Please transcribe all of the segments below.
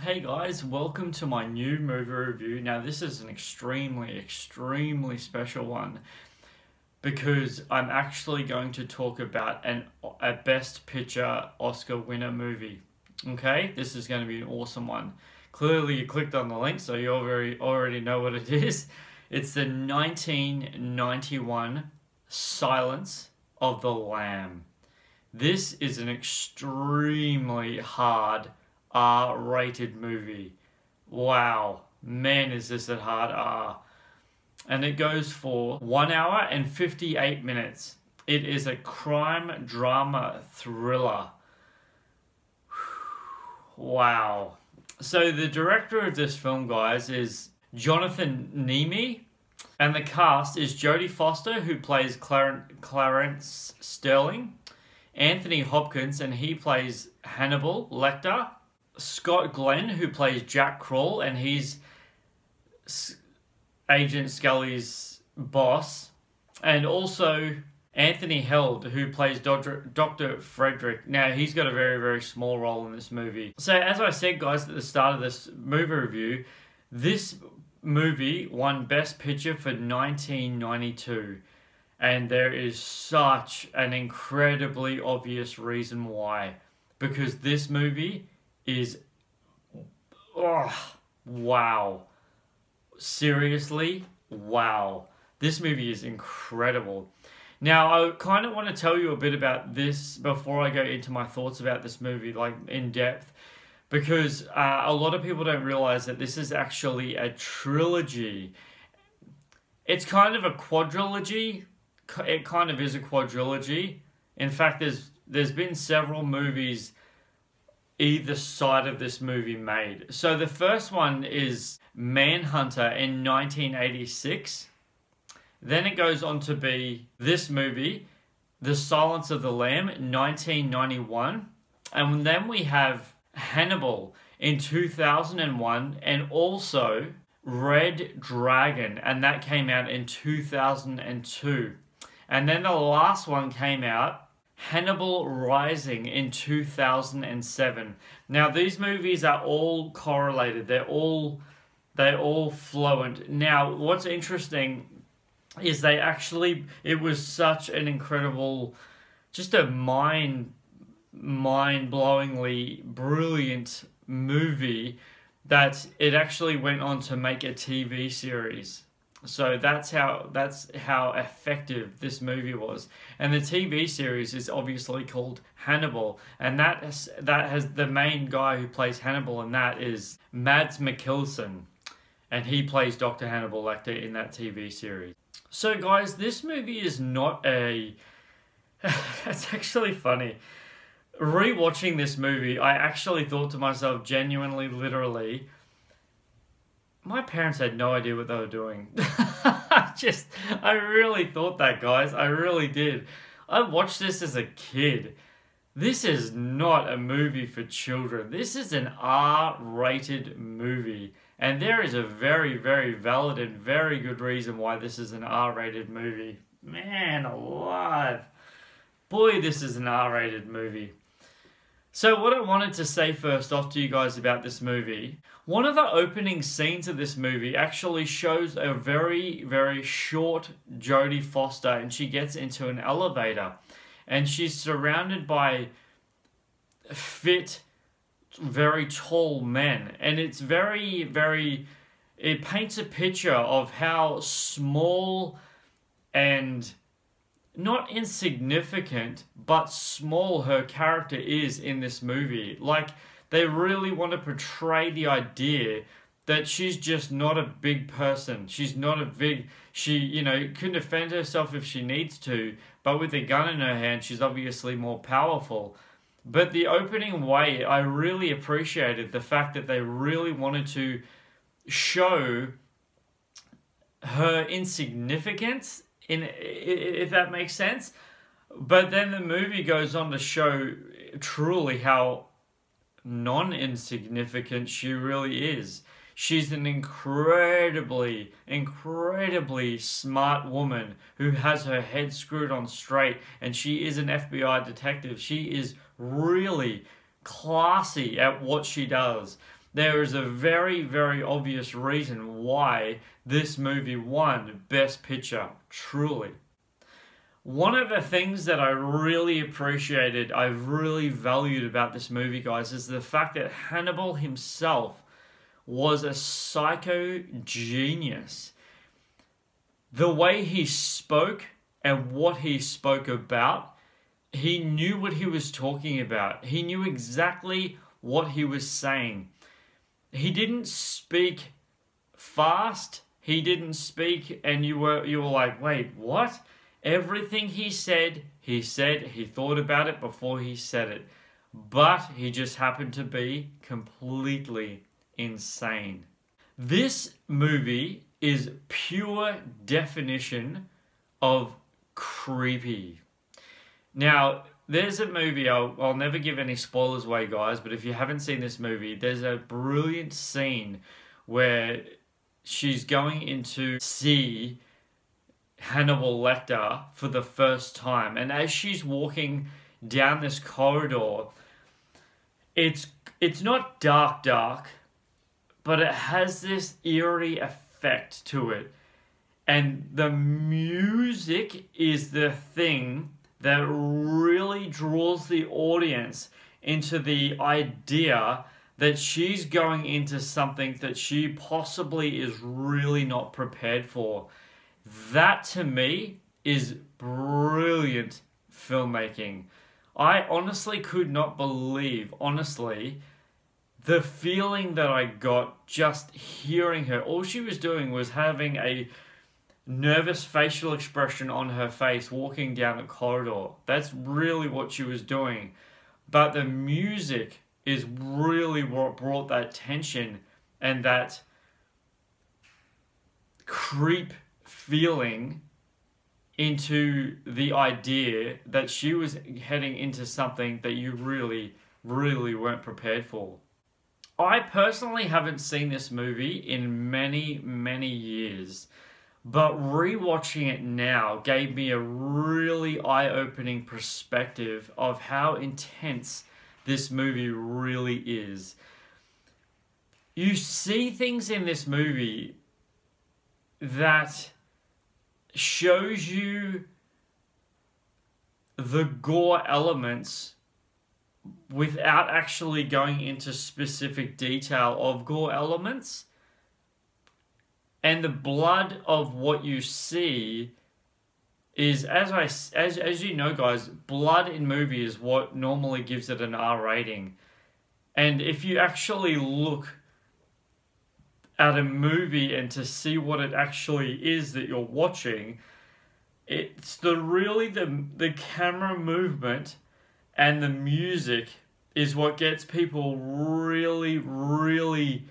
Hey guys, welcome to my new movie review. Now this is an extremely special one because I'm actually going to talk about a Best Picture Oscar winner movie. Okay, this is going to be an awesome one. Clearly you clicked on the link, so you already know what it is. It's the 1991 Silence of the Lamb. This is an extremely hard R-rated movie. Wow, man, is this a hard R. And it goes for 1 hour and 58 minutes. It is a crime drama thriller. Wow. So the director of this film, guys, is Jonathan Demme. And the cast is Jodie Foster, who plays Clarence Sterling. Anthony Hopkins, and he plays Hannibal Lecter. Scott Glenn, who plays Jack Kroll, and he's Agent Scully's boss. And also Anthony Held, who plays Dr. Frederick. Now, he's got a very small role in this movie. So, as I said, guys, at the start of this movie review, this movie won Best Picture for 1992. And there is such an incredibly obvious reason why. Because this movie is, wow. Seriously, wow. This movie is incredible. Now, I kind of want to tell you a bit about this before I go into my thoughts about this movie, like in depth. Because a lot of people don't realize that this is actually a trilogy. It's kind of a quadrilogy. It kind of is a quadrilogy. In fact, there's been several movies either side of this movie made. So the first one is Manhunter in 1986. Then it goes on to be this movie, The Silence of the Lamb, 1991. And then we have Hannibal in 2001, and also Red Dragon, and that came out in 2002. And then the last one came out, Hannibal Rising, in 2007. Now these movies are all correlated. They're all fluent. Now what's interesting is it was such an incredible, just a mind-blowingly brilliant movie that it actually went on to make a TV series. So that's how effective this movie was. And the TV series is obviously called Hannibal, and that has the main guy who plays Hannibal, and that is Mads Mikkelsen, and he plays Dr. Hannibal Lecter in that TV series. So guys, this movie is not a it's actually funny. Rewatching this movie, I actually thought to myself, genuinely, literally, my parents had no idea what they were doing. I really thought that, guys. I really did. I watched this as a kid. This is not a movie for children. This is an R-rated movie. And there is a very valid and very good reason why this is an R-rated movie. Man alive. Boy, this is an R-rated movie. So what I wanted to say first off to you guys about this movie, one of the opening scenes of this movie actually shows a very short Jodie Foster, and she gets into an elevator and she's surrounded by fit, very tall men, and it's it paints a picture of how small and not insignificant, but small her character is in this movie. Like, they really want to portray the idea that she's just not a big person. She's not a big... She, can defend herself if she needs to, but with a gun in her hand, she's obviously more powerful. But the opening way, I really appreciated the fact that they really wanted to show her insignificance, if that makes sense. But then the movie goes on to show truly how non-insignificant she really is. She's an incredibly smart woman who has her head screwed on straight, and she is an FBI detective. She is really classy at what she does. there is a very, very obvious reason why this movie won Best Picture, truly. One of the things that I really appreciated, I really valued about this movie, guys, is the fact that Hannibal himself was a psycho genius. The way he spoke and what he spoke about, he knew what he was talking about. He knew exactly what he was saying. He didn't speak fast. He didn't speak and you were like, wait, what? Everything he said, he thought about it before he said it. But he just happened to be completely insane. This movie is pure definition of creepy. Now, there's a movie, I'll never give any spoilers away, guys, but if you haven't seen this movie, there's a brilliant scene where she's going in to see Hannibal Lecter for the first time. And as she's walking down this corridor, it's not dark, but it has this eerie effect to it. And the music is the thing that really draws the audience into the idea that she's going into something that she possibly is really not prepared for. That, to me, is brilliant filmmaking. I honestly could not believe, the feeling that I got just hearing her. All she was doing was having a nervous facial expression on her face walking down the corridor. That's really what she was doing. But the music is really what brought that tension and that creep feeling into the idea that she was heading into something that you really, really weren't prepared for. I personally haven't seen this movie in many, many years, but rewatching it now gave me a really eye-opening perspective of how intense this movie really is. You see things in this movie that shows you the gore elements without actually going into specific detail of gore elements. And the blood of what you see is, as you know, guys, blood in movie is what normally gives it an R rating. And if you actually look at a movie and to see what it actually is that you're watching, it's the camera movement and the music is what gets people really, really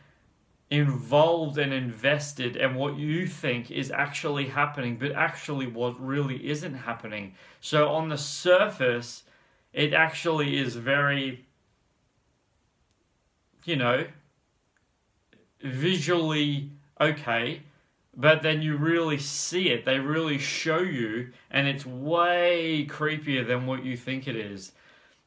involved and invested in what you think is actually happening, but actually what really isn't happening. So on the surface, it actually is very, visually okay, but then you really see it. They really show you, and it's way creepier than what you think it is.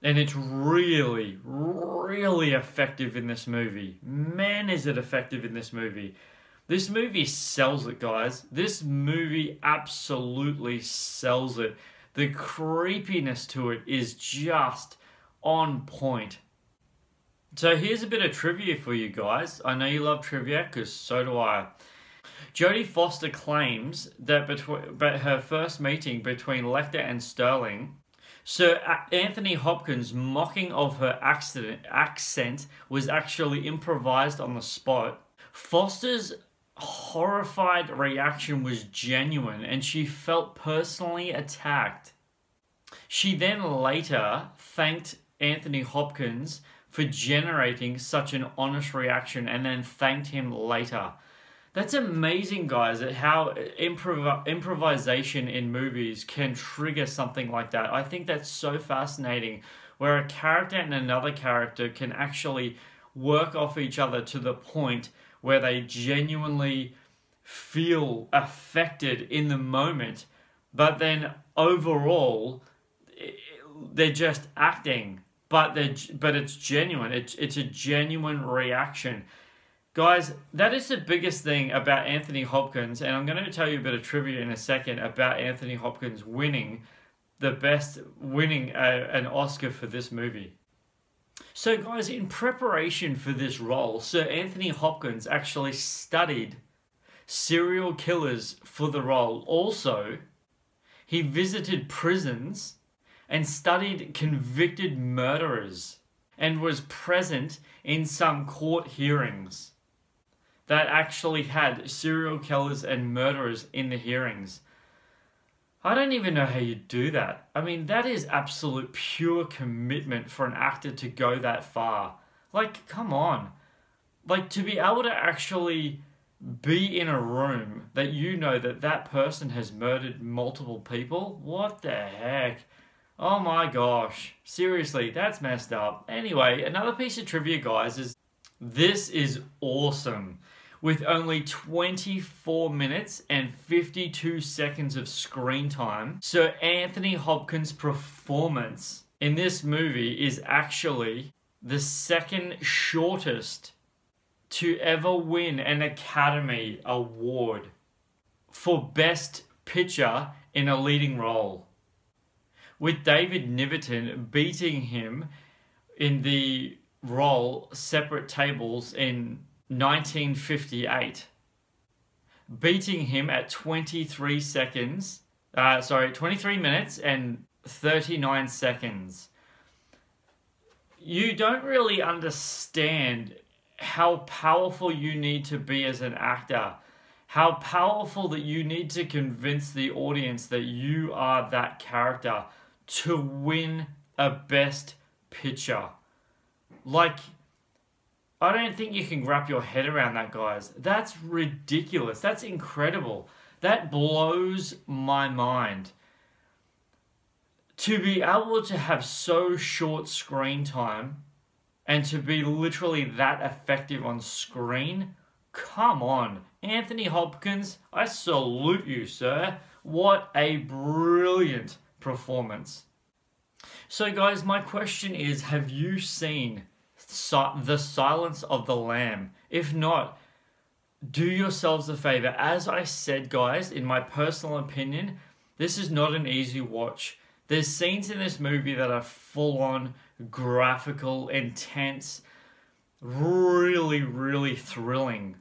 And it's really, really effective in this movie. Man, is it effective in this movie. This movie sells it, guys. This movie absolutely sells it. The creepiness to it is just on point. So here's a bit of trivia for you guys. I know you love trivia, because so do I. Jodie Foster claims that her first meeting between Lecter and Sterling, Sir Anthony Hopkins' mocking of her accent was actually improvised on the spot. Foster's horrified reaction was genuine, and she felt personally attacked. She then later thanked Anthony Hopkins for generating such an honest reaction, and then thanked him later. That's amazing, guys, at how improvisation in movies can trigger something like that. I think that's so fascinating, where a character and another character can actually work off each other to the point where they genuinely feel affected in the moment, but then overall, they're just acting. but it's genuine. It's a genuine reaction. Guys, that is the biggest thing about Anthony Hopkins, and I'm going to tell you a bit of trivia in a second about Anthony Hopkins winning an Oscar for this movie. So guys, in preparation for this role, Sir Anthony Hopkins actually studied serial killers for the role. Also, he visited prisons and studied convicted murderers and was present in some court hearings that actually had serial killers and murderers in the hearings. I don't even know how you do that. I mean, that is absolute pure commitment for an actor to go that far. Like, come on. Like, to be able to actually be in a room that you know that person has murdered multiple people? What the heck? Oh my gosh. Seriously, that's messed up. Anyway, another piece of trivia, guys, is this is awesome. With only 24 minutes and 52 seconds of screen time, Sir Anthony Hopkins' performance in this movie is actually the second shortest to ever win an Academy Award for Best Picture in a leading role, with David Niven beating him in the role Separate Tables in 1958, beating him at 23 minutes and 39 seconds. You don't really understand how powerful you need to be as an actor, how powerful that you need to convince the audience that you are that character to win a Best Picture. Like, I don't think you can wrap your head around that, guys. That's ridiculous. That's incredible. That blows my mind. To be able to have so short screen time and to be literally that effective on screen, come on. Anthony Hopkins, I salute you, sir. What a brilliant performance. So guys, my question is, have you seen The Silence of the Lamb? If not, do yourselves a favor. As I said, guys, in my personal opinion, this is not an easy watch. There's scenes in this movie that are full-on, graphical, intense, really, really thrilling.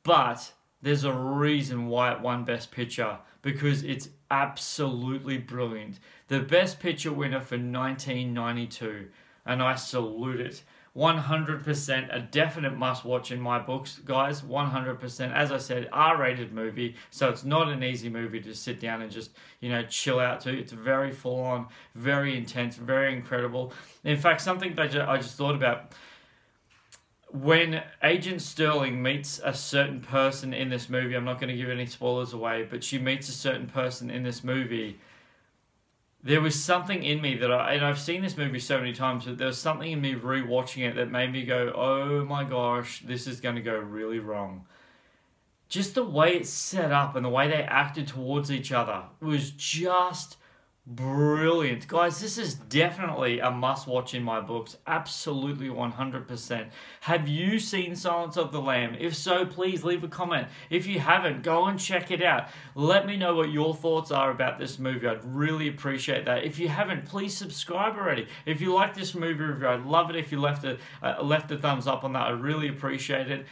But there's a reason why it won Best Picture, because it's absolutely brilliant. The Best Picture winner for 1992, and I salute it. 100% a definite must-watch in my books, guys. 100%. As I said, R-rated movie, so it's not an easy movie to sit down and just, chill out to. It's very full-on, very intense, very incredible. In fact, something that I just thought about, when Agent Sterling meets a certain person in this movie, I'm not going to give any spoilers away, but she meets a certain person in this movie. There was something in me and I've seen this movie so many times, but there was something in me rewatching it that made me go, oh my gosh, this is going to go really wrong. Just the way it's set up and the way they acted towards each other was just brilliant. Guys, this is definitely a must-watch in my books. Absolutely 100%. Have you seen Silence of the Lamb? If so, please leave a comment. If you haven't, go and check it out. Let me know what your thoughts are about this movie. I'd really appreciate that. If you haven't, please subscribe already. If you like this movie review, I'd love it if you left a thumbs up on that. I really appreciate it.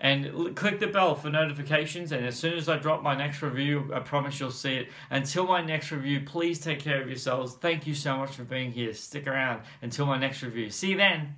And click the bell for notifications, and as soon as I drop my next review, I promise you'll see it. Until my next review, please take care of yourselves. Thank you so much for being here. Stick around until my next review. See you then.